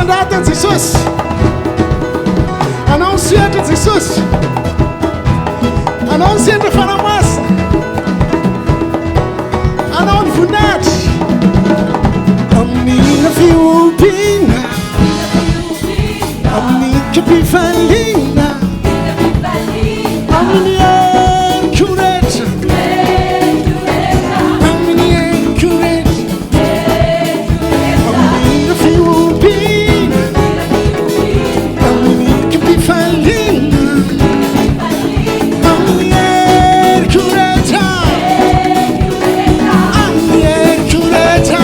Mandata Jesus. Annunciate Jesus. Annunciate Fanamas. Anon Funat. Amina Fiupina. Amika Pifalina. Amina Curate. Amina Curate. Amina Fiupina. Amika Pifalina. Amina Curate. Amina Curate.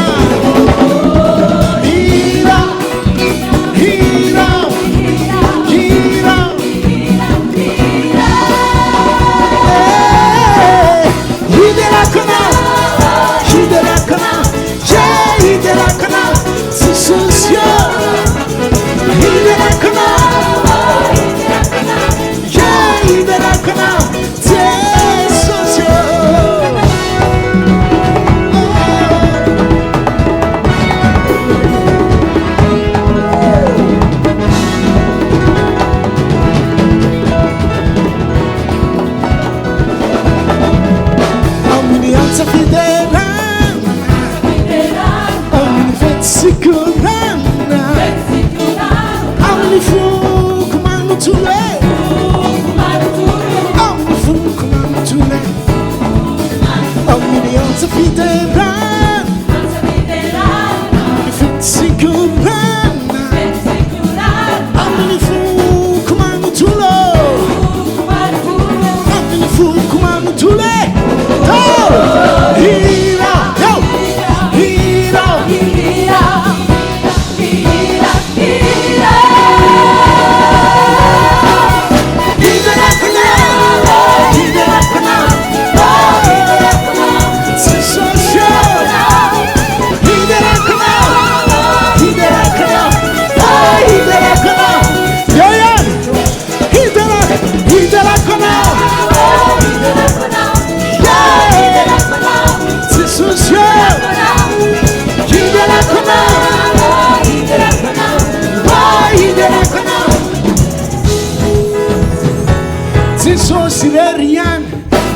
Sirerian,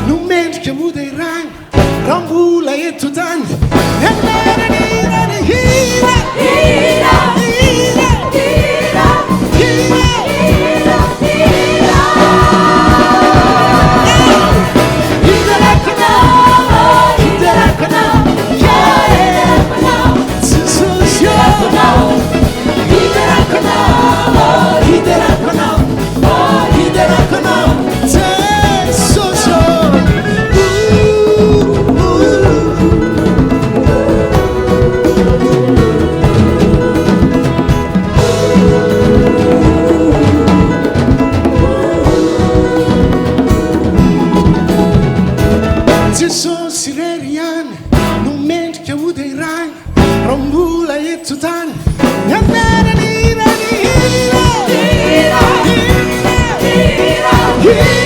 no man can move the rang, Rambula yet to done. Sirerian, no man can would they rang, Rambula yet to done. Yeah.